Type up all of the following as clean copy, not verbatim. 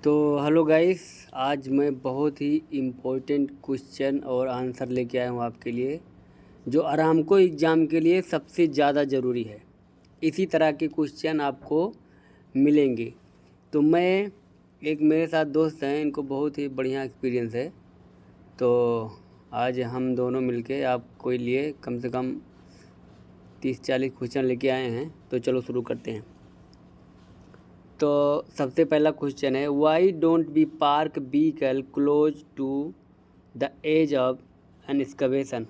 तो hello guys, आज मैं बहुत ही इम्पोर्टेंट क्वेश्चन और आंसर लेके आया हूँ आपके लिए, जो आरामको एग्ज़ाम के लिए सबसे ज़्यादा ज़रूरी है। इसी तरह के क्वेश्चन आपको मिलेंगे। तो एक मेरे साथ दोस्त हैं, इनको बहुत ही बढ़िया एक्सपीरियंस है। तो आज हम दोनों मिलके आपको लिए कम से कम 30-40 क्वेश्चन लेके आए हैं। तो चलो शुरू करते हैं। तो सबसे पहला क्वेश्चन है, why don't we park vehicle close to the edge of an excavation.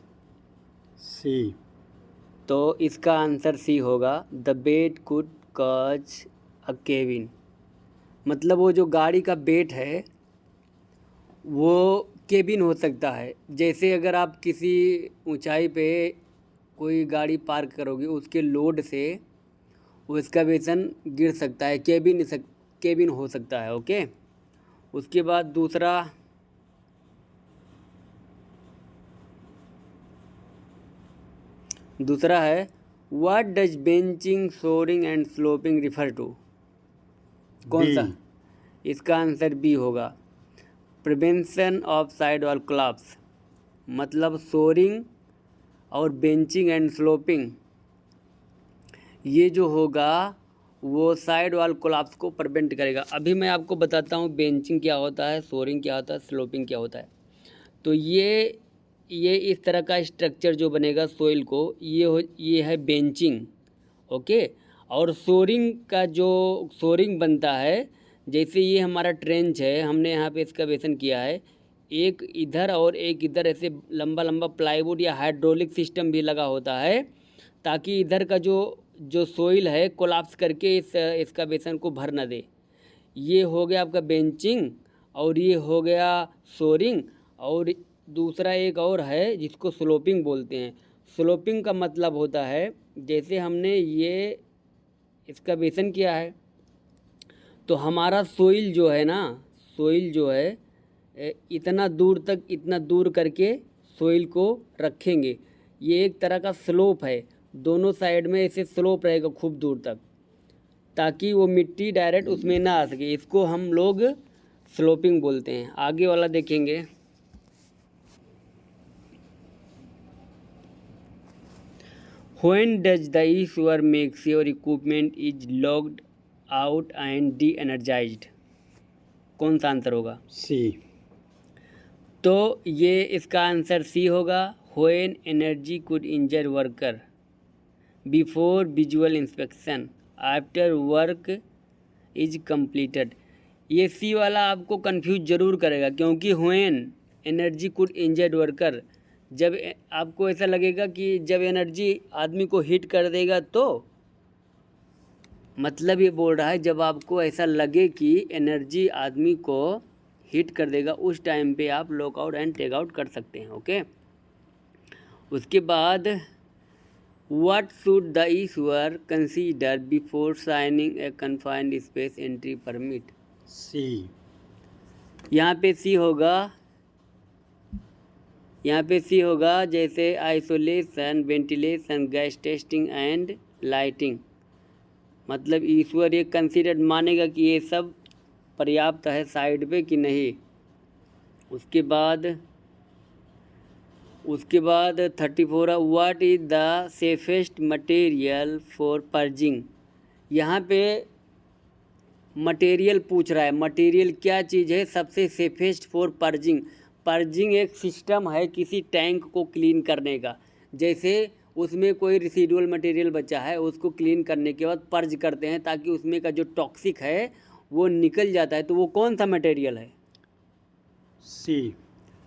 C. तो इसका आंसर सी होगा, the weight could cause a cave in. मतलब वो जो गाड़ी का बेट है वो केबिन हो सकता है। जैसे अगर आप किसी ऊंचाई पे कोई गाड़ी पार्क करोगे, उसके लोड से वो एक्सकवेशन गिर सकता है, केबिन हो सकता है। ओके। उसके बाद दूसरा है, what does benching, shoring and sloping refer to. कौन सा? इसका आंसर बी होगा, prevention of side wall collapse. मतलब सोरिंग और बेंचिंग एंड स्लोपिंग ये जो होगा वो साइड वॉल कोलैप्स को प्रिवेंट करेगा। अभी मैं आपको बताता हूँ बेंचिंग क्या होता है, सोरिंग क्या होता है, स्लोपिंग क्या होता है। तो ये इस तरह का स्ट्रक्चर जो बनेगा सोइल को, ये है बेंचिंग। ओके। और सोरिंग बनता है, जैसे ये हमारा ट्रेंच है, हमने यहाँ पे एक्सकवेशन किया है, एक इधर और एक इधर, ऐसे लंबा लंबा प्लाईवुड या हाइड्रोलिक सिस्टम भी लगा होता है, ताकि इधर का जो सोइल है कोलैप्स करके इस एक्सकवेशन को भर न दे। ये हो गया आपका बेंचिंग, और ये हो गया सोरिंग। और दूसरा एक और है जिसको स्लोपिंग बोलते हैं। स्लोपिंग का मतलब होता है, जैसे हमने ये एक्सकवेशन किया है तो हमारा सोइल जो है ना, सोइल जो है इतना दूर करके सोइल को रखेंगे। ये एक तरह का स्लोप है, दोनों साइड में ऐसे स्लोप रहेगा खूब दूर तक, ताकि वो मिट्टी डायरेक्ट उसमें ना आ सके। इसको हम लोग स्लोपिंग बोलते हैं। आगे वाला देखेंगे, when does the issuer makes your equipment is logged out and de-energized। कौन सा आंसर होगा? सी। तो ये इसका आंसर सी होगा, when energy could injure worker before visual inspection after work is completed. ये सी वाला आपको कंफ्यूज ज़रूर करेगा, क्योंकि when energy could injured worker, जब आपको ऐसा लगेगा कि जब एनर्जी आदमी को हिट कर देगा, तो मतलब ये बोल रहा है जब आपको ऐसा लगे कि एनर्जी आदमी को हिट कर देगा, उस टाइम पे आप लॉकआउट एंड टेक आउट कर सकते हैं। ओके। उसके बाद, what should the issuer consider before signing a confined space entry permit. C. यहाँ पे सी होगा, जैसे isolation, ventilation, gas testing and lighting. मतलब ईश्वर ये कंसीडर मानेगा कि ये सब पर्याप्त है साइड पे कि नहीं। उसके बाद 34, what is the safest material for purging. यहाँ पे मटेरियल पूछ रहा है, मटेरियल क्या चीज़ है सबसे सेफेस्ट फॉर पर्जिंग। पर्जिंग एक सिस्टम है किसी टैंक को क्लीन करने का। जैसे उसमें कोई रिसीडुअल मटेरियल बचा है, उसको क्लीन करने के बाद पर्ज करते हैं, ताकि उसमें का जो टॉक्सिक है वो निकल जाता है। तो वो कौन सा मटेरियल है? सी।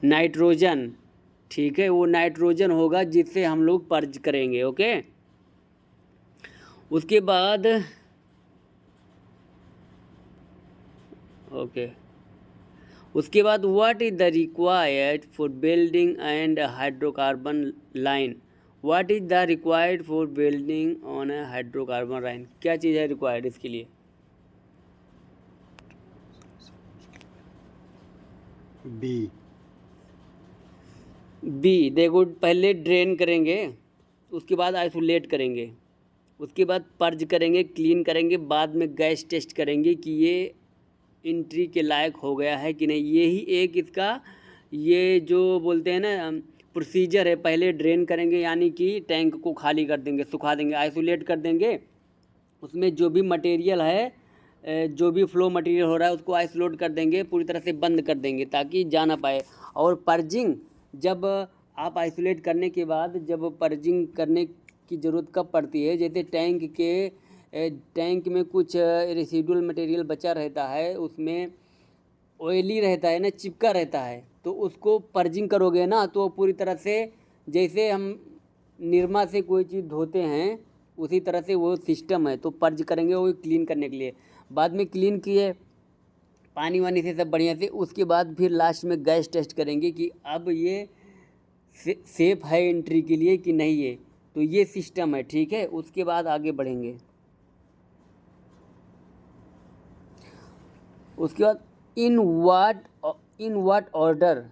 नाइट्रोजन। ठीक है, वो नाइट्रोजन होगा जिससे हम लोग पर्ज करेंगे। ओके। उसके बाद what is the required for building and hydrocarbon line. What is the required for building on A hydrocarbon line. क्या चीज़ है रिक्वायर्ड इसके लिए? बी। देखो, पहले ड्रेन करेंगे, उसके बाद आइसोलेट करेंगे, उसके बाद पर्ज करेंगे, क्लीन करेंगे, बाद में गैस टेस्ट करेंगे कि ये एंट्री के लायक हो गया है कि नहीं। यही एक इसका ये जो बोलते हैं ना प्रोसीजर है। पहले ड्रेन करेंगे, यानी कि टैंक को खाली कर देंगे, सुखा देंगे, आइसोलेट कर देंगे। उसमें जो भी मटेरियल है, जो भी फ्लो मटेरियल हो रहा है उसको आइसोलेट कर देंगे, पूरी तरह से बंद कर देंगे ताकि जा ना पाए। और पर्जिंग, जब आप आइसोलेट करने के बाद जब पर्जिंग करने की ज़रूरत कब पड़ती है, जैसे टैंक में कुछ रेसिडुअल मटेरियल बचा रहता है, उसमें ऑयली रहता है ना, चिपका रहता है, तो उसको पर्जिंग करोगे ना तो पूरी तरह से, जैसे हम निरमा से कोई चीज़ धोते हैं उसी तरह से वो सिस्टम है। तो पर्ज करेंगे वो क्लीन करने के लिए। बाद में क्लीन किए पानी वानी से सब बढ़िया से, उसके बाद फिर लास्ट में गैस टेस्ट करेंगे कि अब ये सेफ है एंट्री के लिए कि नहीं है। तो ये सिस्टम है, ठीक है। उसके बाद आगे बढ़ेंगे। उसके बाद in what order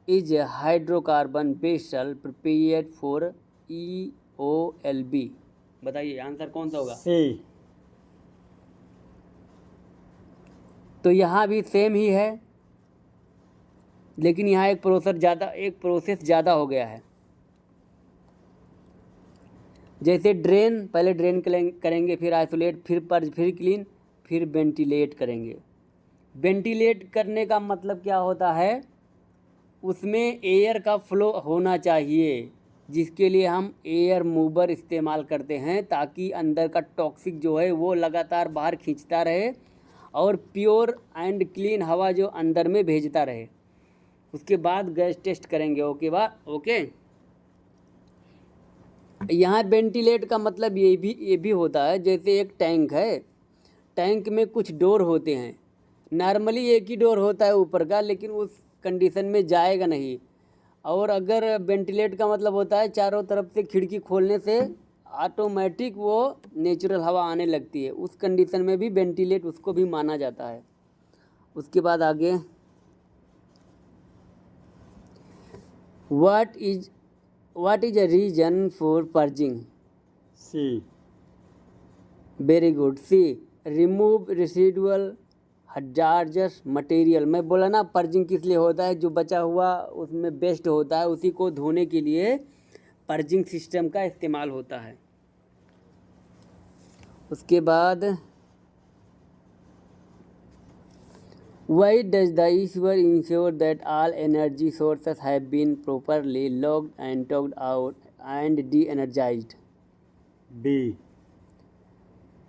is hydrocarbon vessel prepared for EOLB। बताइए आंसर कौन सा होगा। C, तो यहाँ भी सेम ही है, लेकिन यहाँ एक प्रोसेस ज़्यादा हो गया है। जैसे ड्रेन, पहले ड्रेन करेंगे, फिर आइसोलेट, फिर पर्ज, फिर क्लीन, फिर वेंटिलेट करेंगे। वेंटिलेट करने का मतलब क्या होता है, उसमें एयर का फ्लो होना चाहिए, जिसके लिए हम एयर मूवर इस्तेमाल करते हैं, ताकि अंदर का टॉक्सिक जो है वो लगातार बाहर खींचता रहे और प्योर एंड क्लीन हवा जो अंदर में भेजता रहे। उसके बाद गैस टेस्ट करेंगे। ओके। यहाँ वेंटिलेट का मतलब ये भी होता है, जैसे एक टैंक है, टैंक में कुछ डोर होते हैं। नॉर्मली एक ही डोर होता है ऊपर का, लेकिन उस कंडीशन में जाएगा नहीं। और अगर वेंटिलेट का मतलब होता है चारों तरफ से खिड़की खोलने से ऑटोमेटिक वो नेचुरल हवा आने लगती है, उस कंडीशन में भी वेंटिलेट उसको भी माना जाता है। उसके बाद आगे, what is a reason for purging. C, very good. C, remove residual hazardous material. मैं बोला ना पर्जिंग किस लिए होता है, जो बचा हुआ उसमें वेस्ट होता है उसी को धोने के लिए पर्जिंग सिस्टम का इस्तेमाल होता है। उसके बाद, why does the issuer ensure that all energy sources have been properly locked and tagged out and de energised. B,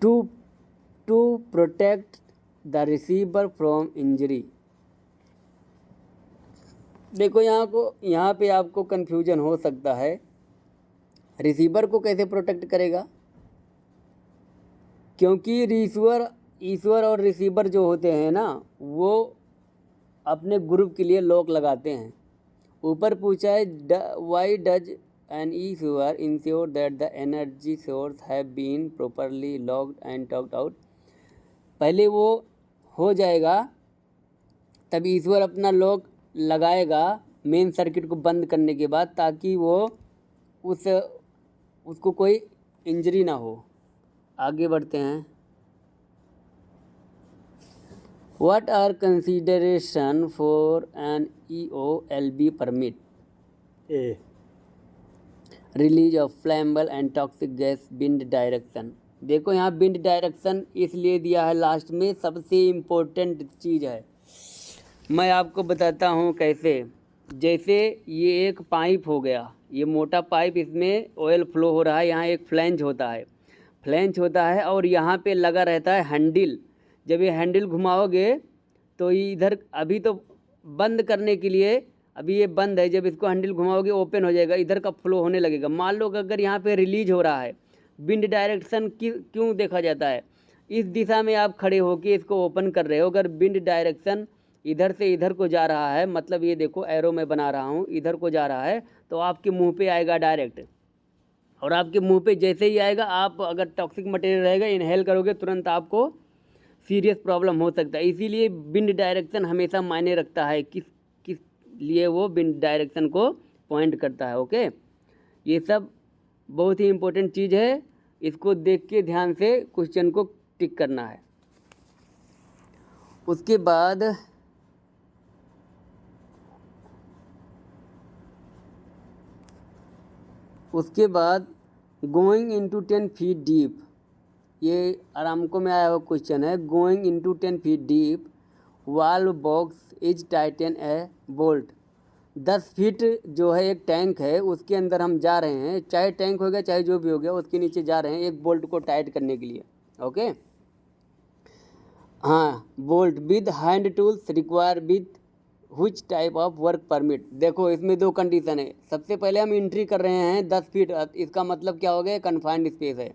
to protect the receiver from injury. देखो यहाँ पे आपको कन्फ्यूजन हो सकता है, रिसीवर को कैसे प्रोटेक्ट करेगा, क्योंकि ईश्वर और रिसीवर जो होते हैं ना, वो अपने ग्रुप के लिए लॉक लगाते हैं। ऊपर पूछा है why does an issuer ensure that the energy source have been properly locked and tagged out. पहले वो हो जाएगा, तब ईश्वर अपना लॉक लगाएगा मेन सर्किट को बंद करने के बाद, ताकि वो उसको कोई इंजरी ना हो। आगे बढ़ते हैं। What are consideration for an EOLB permit. A, release of flammable and toxic gas wind direction. देखो यहाँ विंड डायरेक्शन इसलिए दिया है लास्ट में, सबसे इम्पोर्टेंट चीज़ है। मैं आपको बताता हूँ कैसे। जैसे ये एक पाइप हो गया, ये मोटा पाइप, इसमें ऑयल फ्लो हो रहा है, यहाँ एक फ्लैंज होता है और यहाँ पे लगा रहता है हैंडल। जब ये हैंडल घुमाओगे तो इधर, अभी तो बंद करने के लिए अभी ये बंद है, जब इसको हैंडल घुमाओगे ओपन हो जाएगा, इधर का फ्लो होने लगेगा। मान लो कि अगर यहाँ पे रिलीज हो रहा है, विंड डायरेक्शन क्यों देखा जाता है, इस दिशा में आप खड़े होकर इसको ओपन कर रहे हो, अगर विंड डायरेक्शन इधर से इधर को जा रहा है, मतलब ये देखो एरो में बना रहा हूँ, इधर को जा रहा है, तो आपके मुंह पे आएगा डायरेक्ट। और आपके मुंह पे जैसे ही आएगा, आप अगर टॉक्सिक मटेरियल रहेगा इनहेल करोगे, तुरंत आपको सीरियस प्रॉब्लम हो सकता है। इसीलिए विंड डायरेक्शन हमेशा मायने रखता है, किस लिए वो विंड डायरेक्शन को पॉइंट करता है। ओके, ये सब बहुत ही इम्पोर्टेंट चीज़ है, इसको देख के ध्यान से क्वेश्चन को टिक करना है। उसके बाद गोइंग इनटू 10 फीट डीप, ये आरामको में आया हुआ क्वेश्चन है। Going into 10 feet deep valve box is Titan A bolt. 10 feet जो है एक टैंक है, उसके अंदर हम जा रहे हैं, चाहे टैंक हो गया चाहे जो भी हो गया, उसके नीचे जा रहे हैं एक बोल्ट को टाइट करने के लिए। ओके, हाँ, bolt with hand tools require with which type of work permit. देखो इसमें दो कंडीशन है। सबसे पहले हम एंट्री कर रहे हैं 10 फीट, इसका मतलब क्या हो गया, कन्फाइंड स्पेस है।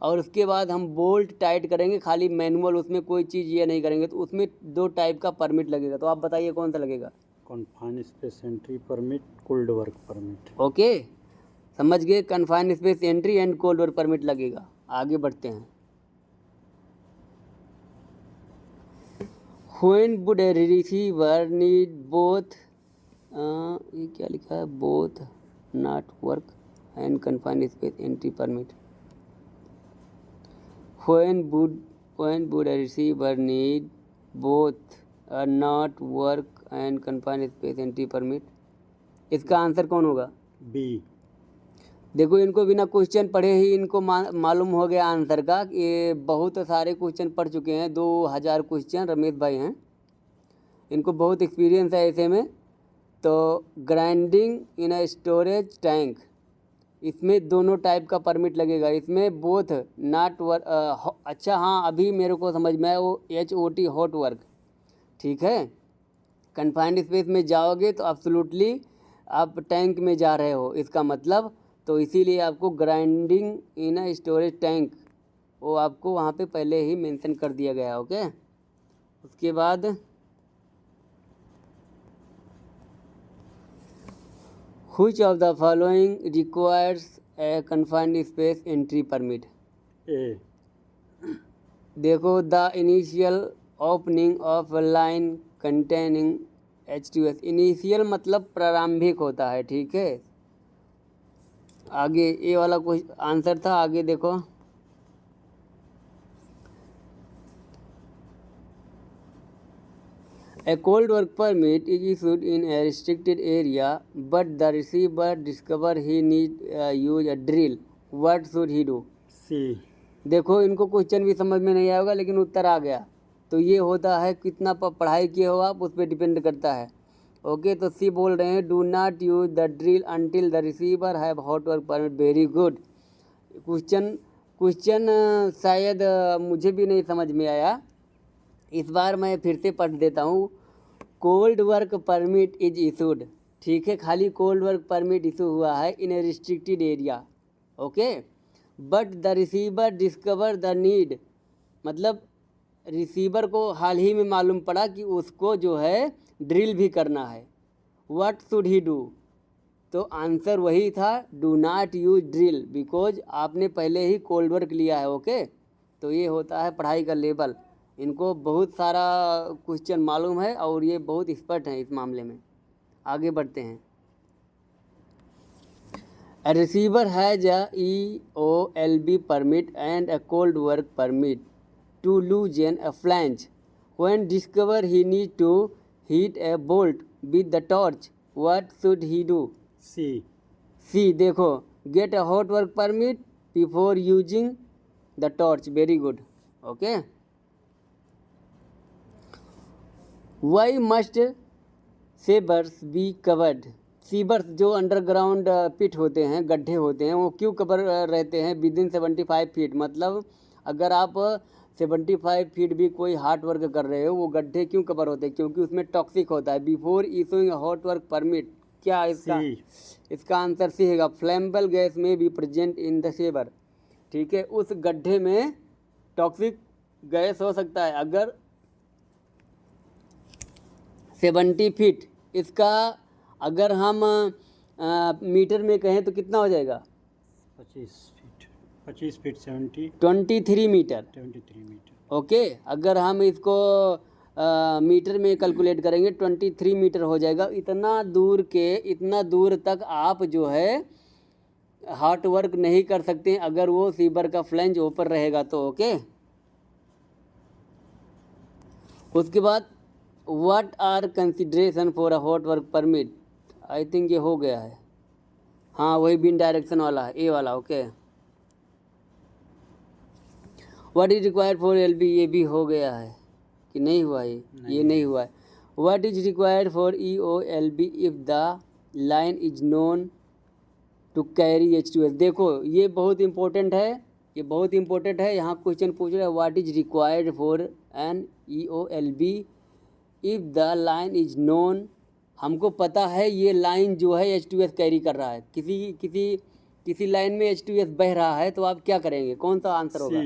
और उसके बाद हम बोल्ट टाइट करेंगे, खाली मैनुअल, उसमें कोई चीज़ ये नहीं करेंगे, तो उसमें दो टाइप का परमिट लगेगा। तो आप बताइए कौन सा लगेगा? Confined space entry permit, cold work permit. Okay, समझ गए, confined space entry and cold work permit लगेगा। आगे बढ़ते हैं। When would a receiver need both ये क्या लिखा है, both not work and confined space entry permit? When would a receiver need both a not work and confined space entry permit? इसका answer कौन होगा? बी। देखो इनको बिना क्वेश्चन पढ़े ही इनको मालूम हो गया आंसर का। ये बहुत सारे क्वेश्चन पढ़ चुके हैं, 2000 क्वेश्चन रमेश भाई हैं, इनको बहुत एक्सपीरियंस है ऐसे में। तो grinding in a storage tank, इसमें दोनों टाइप का परमिट लगेगा। इसमें बोथ नॉट वर्क, अच्छा हाँ अभी मेरे को समझ में आया, वो HOT हॉट वर्क, ठीक है। कन्फाइंड स्पेस में जाओगे तो एब्सोल्युटली आप टैंक में जा रहे हो, इसका मतलब, तो इसीलिए आपको grinding in a storage tank, वो आपको वहाँ पे पहले ही मेंशन कर दिया गया। ओके, उसके बाद which of the following requires a confined space entry permit? A. देखो, the initial opening of line containing H2S, initial मतलब प्रारंभिक होता है, ठीक है। आगे ये वाला कोई आंसर था, आगे देखो, A cold work permit is issued in a restricted area, but the receiver discover he need use a drill. What should he do? सी। देखो इनको क्वेश्चन भी समझ में नहीं आया होगा, लेकिन उत्तर आ गया। तो ये होता है कितना पढ़ाई किए हो आप, उस पर डिपेंड करता है। ओके, तो सी बोल रहे हैं do not use the drill until the receiver have hot work permit. Very good question शायद मुझे भी नहीं समझ में आया, इस बार मैं फिर से पढ़ देता हूँ। Cold work permit is issued, ठीक है, खाली कोल्ड वर्क परमिट इशू हुआ है in a restricted area. Okay, but the receiver discover the need, मतलब रिसीवर को हाल ही में मालूम पड़ा कि उसको जो है ड्रिल भी करना है। What should he do? तो आंसर वही था, do not use drill, because आपने पहले ही कोल्ड वर्क लिया है। ओके, तो ये होता है पढ़ाई का लेवल। इनको बहुत सारा क्वेश्चन मालूम है और ये बहुत एक्सपर्ट हैं इस मामले में। आगे बढ़ते हैं। A receiver has a EOLB permit and a cold work permit to loosen a flange. When discover he need to hit a bolt with the torch, what should he do? C. C, देखो, get a hot work permit before using the torch. Very good. Okay. Why must sabers be covered? सीबर्स जो underground पिट होते हैं, गड्ढे होते हैं, वो क्यों cover रहते हैं विद इन 75 फीट? मतलब अगर आप 75 फीट भी कोई हार्ड वर्क कर रहे हो, वो गड्ढे क्यों कवर होते हैं? क्योंकि उसमें टॉक्सिक होता है। Before issuing hot work permit, क्या इसका आंसर सी है। फ्लेमेबल गैस में भी प्रेजेंट इन द सेबर, ठीक है, उस गड्ढे में टॉक्सिक गैस हो सकता है। अगर 70 फीट, इसका अगर हम मीटर में कहें तो कितना हो जाएगा? 25 फीट 23 मीटर। 23 मीटर। ओके, अगर हम इसको मीटर में कैलकुलेट करेंगे 23 मीटर हो जाएगा। इतना दूर तक आप जो है हार्ड वर्क नहीं कर सकते अगर वो सीबर का फ्लैंज ऊपर रहेगा तो। ओके, उसके बाद what are consideration for a hot work permit, I think ये हो गया है, हाँ वही बिन डायरेक्शन वाला है, ए वाला, okay. What is required for LB, ये भी हो गया है कि नहीं हुआ, ये नहीं हुआ है। What is required for E O L B if the line is known to carry H2S, देखो ये बहुत इंपॉर्टेंट है, ये बहुत इंपॉर्टेंट है। यहाँ क्वेश्चन पूछ रहा है what is required for an EOLB if the line is known, हमको पता है ये लाइन जो है H2S कैरी कर रहा है, किसी लाइन में H2S बह रहा है, तो आप क्या करेंगे, कौन सा आंसर होगा?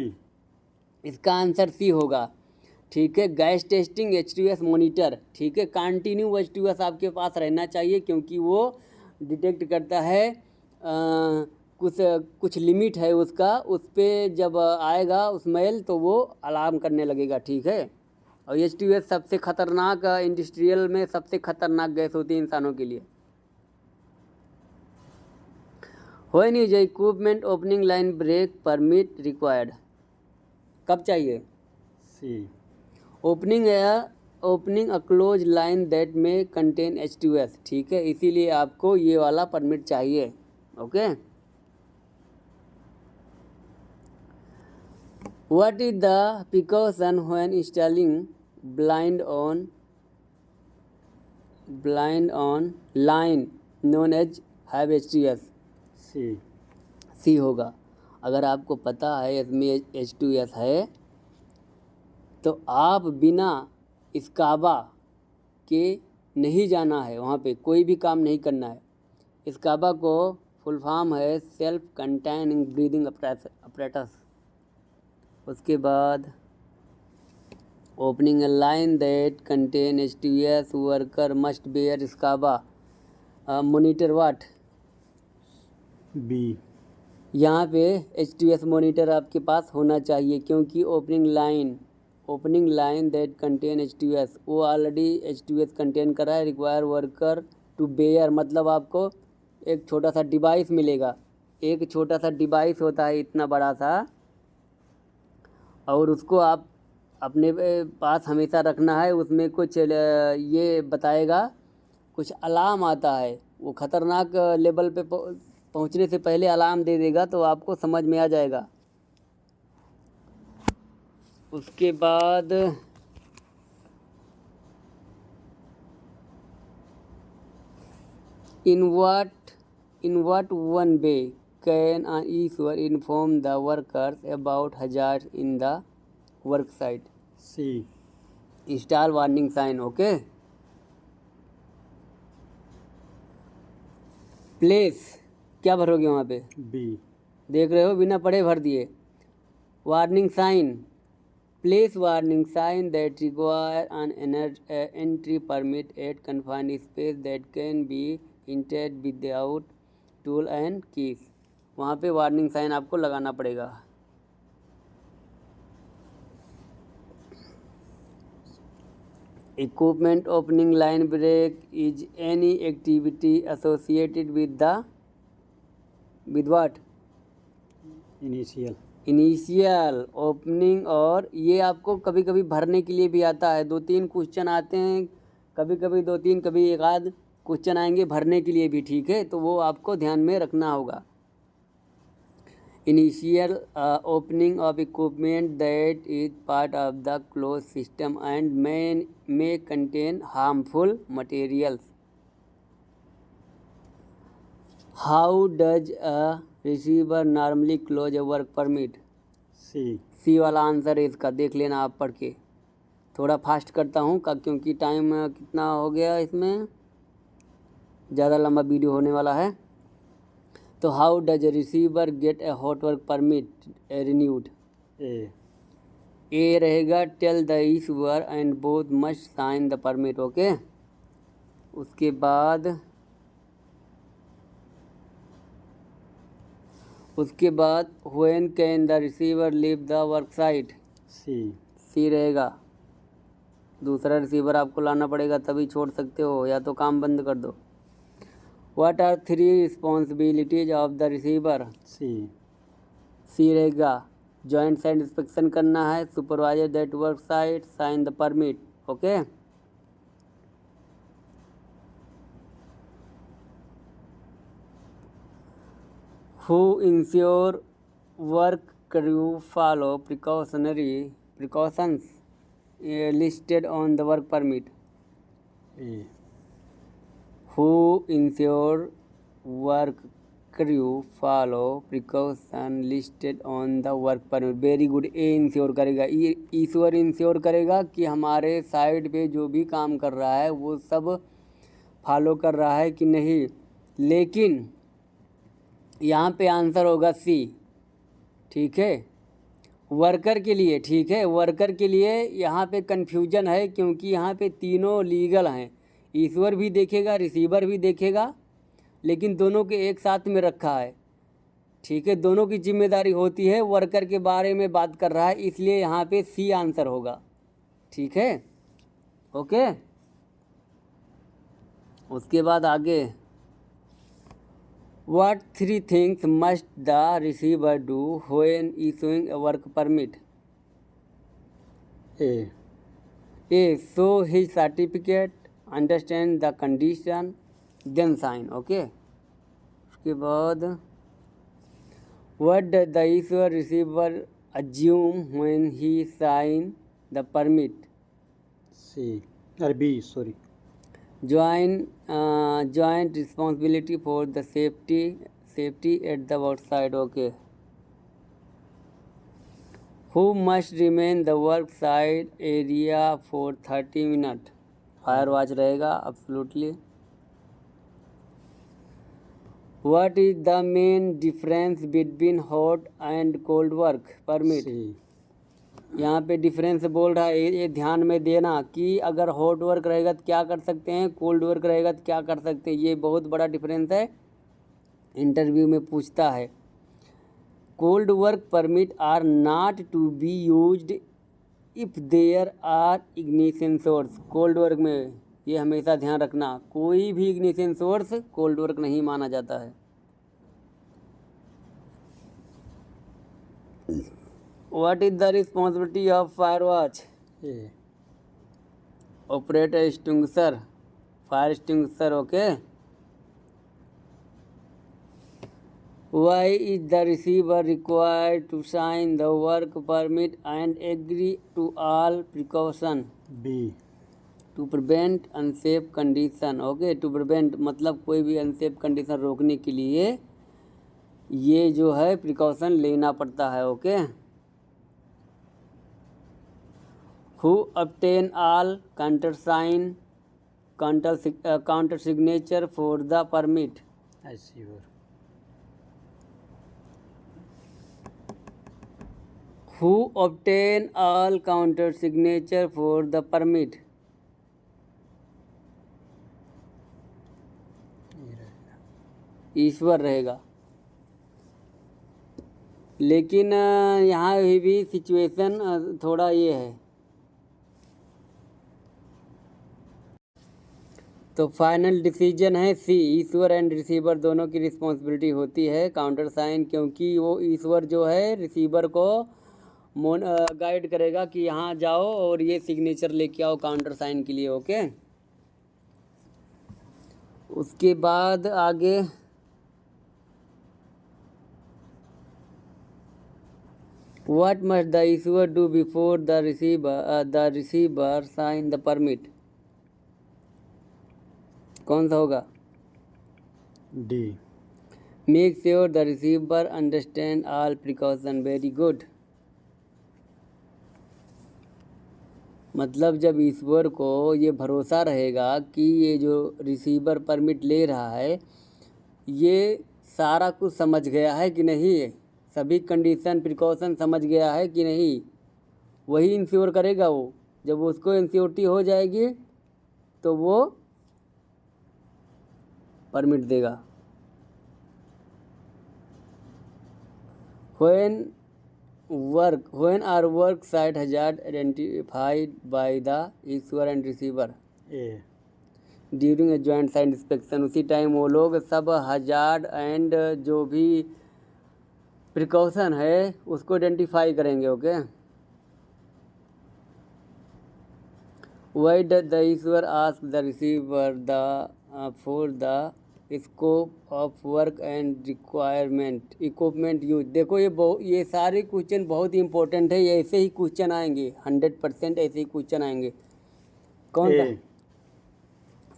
इसका आंसर सी होगा, ठीक है। गैस टेस्टिंग H2S मॉनिटर, ठीक है। कंटिन्यू H2S आपके पास रहना चाहिए, क्योंकि वो डिटेक्ट करता है कुछ लिमिट है उसका, उस पर जब आएगा स्मेल तो वो अलार्म करने लगेगा, ठीक है। और H2S सबसे खतरनाक, इंडस्ट्रियल में सबसे खतरनाक गैस होती है इंसानों के लिए। When is equipment opening line break permit required, कब चाहिए? C. Opening a close line that may contain H2S, ठीक है, इसीलिए आपको ये वाला परमिट चाहिए, okay. What is the precaution when installing blind on line known as have H2S, C होगा। अगर आपको पता है इसमें H2S है, तो आप बिना इस्काबा के नहीं जाना है, वहाँ पे कोई भी काम नहीं करना है। इस्काबा को फुल फॉर्म है सेल्फ कंटेनिंग ब्रीदिंग अपरेटस। उसके बाद opening a line that contain H2S worker must bear SCBA monitor what, B. यहाँ पे H2S मॉनिटर आपके पास होना चाहिए, क्योंकि opening line that contain H2S, वो ऑलरेडी H2S कंटेन कर रहा है। रिक्वायर वर्कर टू बेयर, मतलब आपको एक छोटा सा डिवाइस मिलेगा, एक छोटा सा डिवाइस होता है इतना बड़ा सा, और उसको आप अपने पास हमेशा रखना है। उसमें कुछ ये बताएगा, कुछ अलार्म आता है, वो ख़तरनाक लेवल पे पहुंचने से पहले अलार्म दे देगा, तो आपको समझ में आ जाएगा। उसके बाद इन what one way can an issuer inform the workers about hazards in the work site? C. Install warning sign, okay. Place क्या भरोगे वहाँ पे? बी। देख रहे हो, बिना पढ़े भर दिए। Warning sign, place warning sign that require an entry permit at confined space that can be entered without tool and keys, वहाँ पे वार्निंग साइन आपको लगाना पड़ेगा। Equipment opening line break is any activity associated with what? Initial opening. और ये आपको कभी कभी भरने के लिए भी आता है, 2-3 क्वेश्चन आते हैं, कभी कभी 2-3, कभी एक आध क्वेश्चन आएंगे भरने के लिए भी, ठीक है, तो वो आपको ध्यान में रखना होगा। Initial opening of equipment that is part of the close system and may contain harmful materials. How does a receiver normally close a work permit? सी वाला आंसर है इसका, देख लेना आप पढ़ के। थोड़ा फास्ट करता हूँ क्योंकि टाइम कितना हो गया, इसमें ज़्यादा लंबा वीडियो होने वाला है। तो how does a receiver get a hot work permit renewed? A रहेगा, tell the issuer and both must sign the permit, okay. उसके बाद when can the receiver leave the work site? C रहेगा। दूसरा receiver आपको लाना पड़ेगा, तभी छोड़ सकते हो, या तो काम बंद कर दो। What are 3 responsibilities of the receiver? C रहेगा। जॉइंट साइट इंस्पेक्शन करना है, supervisor that work site, sign the permit, okay. Who ensure work crew follow precautions listed on the work permit? A. Who ensure work crew follow precaution listed on the work permit? Very good. A ensure करेगा, ईश्वर ensure करेगा कि हमारे side पे जो भी काम कर रहा है वो सब फॉलो कर रहा है कि नहीं। लेकिन यहाँ पे आंसर होगा सी, ठीक है, वर्कर के लिए। ठीक है, वर्कर के लिए यहाँ पे कन्फ्यूजन है क्योंकि यहाँ पे तीनों लीगल हैं। ईश्वर भी देखेगा, रिसीवर भी देखेगा, लेकिन दोनों के एक साथ में रखा है। ठीक है, दोनों की जिम्मेदारी होती है। वर्कर के बारे में बात कर रहा है, इसलिए यहाँ पे सी आंसर होगा। ठीक है, ओके। उसके बाद आगे, What 3 things must the receiver do when issuing a work permit? A. A. Show his certificate, understand the condition, then sign. Okay. उसके बाद, what does the issuer receiver assume when he sign the permit? C. Or B. Sorry. Joint responsibility for the safety at the outside. Okay. Who must remain the work site area for 30 minutes? Fire watch रहेगा, absolutely. What is the main difference between hot and cold work permit? C. यहाँ पे difference बोल रहा है, ये ध्यान में देना कि अगर हॉट वर्क रहेगा तो क्या कर सकते हैं, कोल्ड वर्क रहेगा तो क्या कर सकते हैं। ये बहुत बड़ा डिफरेंस है, इंटरव्यू में पूछता है। Cold work permit are not to be used if there are ignition source. Cold work में ये हमेशा ध्यान रखना, कोई भी इग्निशन सोर्स कोल्ड वर्क नहीं माना जाता है। What is the responsibility of fire watch? A. Operate a extinguisher, fire extinguisher. Okay. Why is the receiver required to sign the work permit and agree to all precaution? B. To prevent unsafe condition. Okay, to prevent मतलब कोई भी unsafe condition रोकने के लिए ये जो है precaution लेना पड़ता है। Okay. Who obtain all counter signature for the permit? Receiver. Who obtain all counter signature for the permit? ईश्वर रहेगा। लेकिन यहाँ भी सिचुएशन थोड़ा ये है, तो फाइनल डिसीजन है सी, ईश्वर एंड रिसीवर दोनों की रिस्पॉन्सिबिलिटी होती है काउंटर साइन, क्योंकि वो ईश्वर जो है रिसीवर को गाइड करेगा कि यहाँ जाओ और ये सिग्नेचर लेके आओ काउंटर साइन के लिए। ओके। उसके बाद आगे, what must the issuer do before the receiver sign the permit? कौन सा होगा? D. Make sure the receiver understand all precaution. Very good. मतलब जब ईश्वर को ये भरोसा रहेगा कि ये जो रिसीवर परमिट ले रहा है ये सारा कुछ समझ गया है कि नहीं, है सभी कंडीशन प्रिकॉशन समझ गया है कि नहीं, वही इंश्योर करेगा। वो जब उसको इंश्योरिटी हो जाएगी तो वो परमिट देगा। when are work site hazard identified by the issuer and receiver? A. During a joint site inspection. उसी टाइम वो लोग सब हजार्ड एंड जो भी प्रिकॉशन है उसको आइडेंटिफाई करेंगे। Okay. Why does the issuer ask the receiver for the scope of work and requirement equipment use? देखो ये सारे क्वेश्चन बहुत ही इंपॉर्टेंट है, ये ऐसे ही क्वेश्चन आएंगे, 100% ऐसे ही क्वेश्चन आएंगे। कौन सा?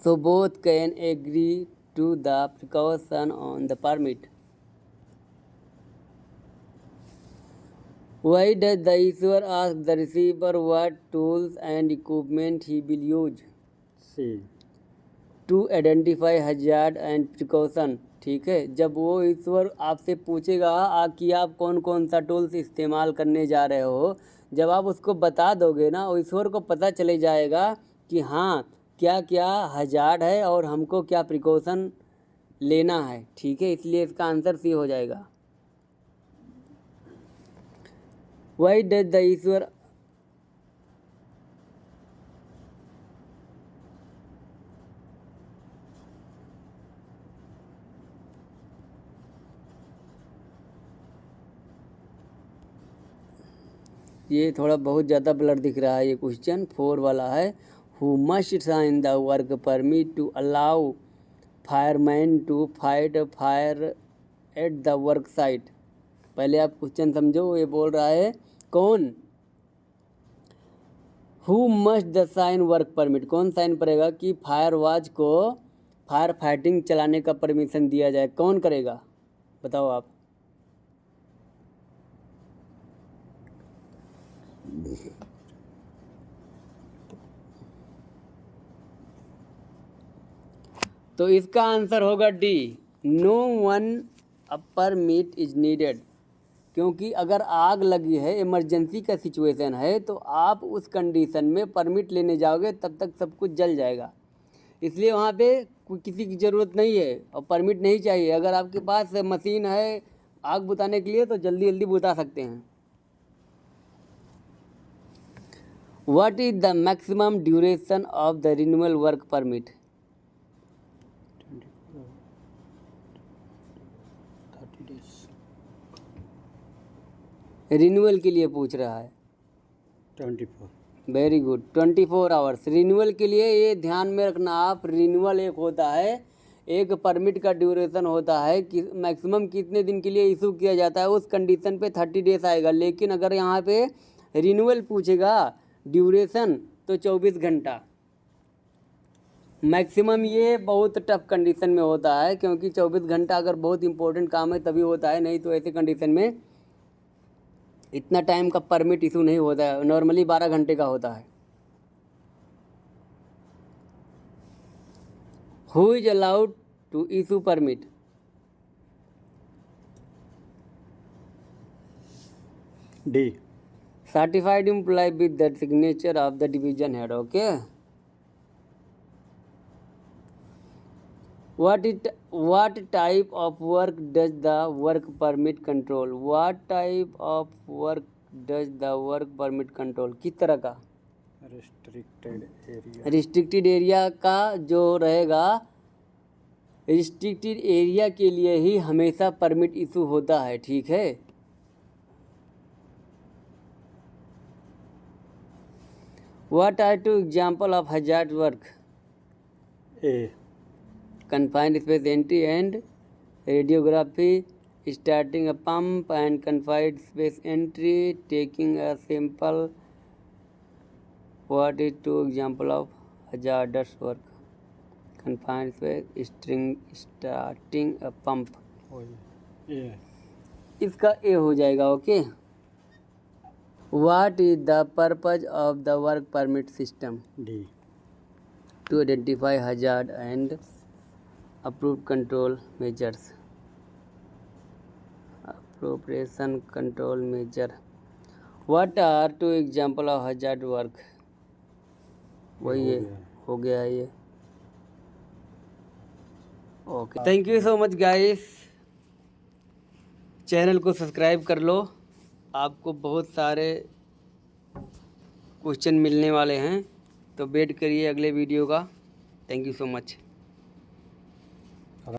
So both can agree to the precaution on the permit. Why does the issuer ask the receiver what tools and equipment he will use? C. To identify hazard and precaution. ठीक है, जब वो ईश्वर आपसे पूछेगा कि आप कौन कौन सा टूल्स इस्तेमाल करने जा रहे हो, जब आप उसको बता दोगे ना, ईश्वर को पता चले जाएगा कि हाँ क्या क्या हजार्ड है और हमको क्या प्रिकॉशन लेना है। ठीक है, इसलिए इसका आंसर सी हो जाएगा। Why does the issuer ये थोड़ा बहुत ज़्यादा ब्लर दिख रहा है, ये क्वेश्चन 4 वाला है। Who must sign the work permit to allow fireman to fight fire at the work site? पहले आप क्वेश्चन समझो, ये बोल रहा है कौन? Who must the sign work permit, कौन साइन करेगा कि फायर वाच को फायर फाइटिंग चलाने का परमिशन दिया जाए? कौन करेगा बताओ आप? तो इसका आंसर होगा D, no one a permit is needed. क्योंकि अगर आग लगी है, इमरजेंसी का सिचुएशन है, तो आप उस कंडीशन में परमिट लेने जाओगे तब तक सब कुछ जल जाएगा, इसलिए वहाँ पे किसी की ज़रूरत नहीं है और परमिट नहीं चाहिए। अगर आपके पास मशीन है आग बुताने के लिए तो जल्दी जल्दी बुता सकते हैं। What is the maximum duration of the renewal work permit? 30 days। Renewal के लिए पूछ रहा है। 24। वेरी गुड, 24 आवर्स रिन्यूअल के लिए। ये ध्यान में रखना आप, रिन्यूअल एक होता है, एक परमिट का ड्यूरेशन होता है कि मैक्सिमम कितने दिन के लिए इशू किया जाता है, उस कंडीशन पे 30 डेज आएगा। लेकिन अगर यहाँ पे रिन्यूअल पूछेगा ड्यूरेशन तो 24 घंटा मैक्सिमम। ये बहुत टफ कंडीशन में होता है, क्योंकि 24 घंटा अगर बहुत इंपॉर्टेंट काम है तभी होता है, नहीं तो ऐसे कंडीशन में इतना टाइम का परमिट इशू नहीं होता है, नॉर्मली 12 घंटे का होता है। Who is allowed to issue permit? D, certified employ with the signature of the division head. Okay, what type of work does the work permit control? What type of work does the work permit control? किस तरह का? Restricted area. Restricted area का जो रहेगा, restricted area के लिए ही हमेशा permit issue होता है। ठीक है, what are two example of hazard work? A, confined space entry and radiography, starting a pump and confined space entry, taking a sample. What is two example of hazardous work? Confined space, starting a pump. ए, इसका ए हो जाएगा। Okay, What is the purpose of the work permit system? D, To identify hazard and approved control measures. Appropriation control measure. What are two example of hazard work? वही है, हो गया ये। Okay, thank you so much guys. Channel को subscribe कर लो, आपको बहुत सारे क्वेश्चन मिलने वाले हैं, तो वेट करिए अगले वीडियो का। Thank you so much.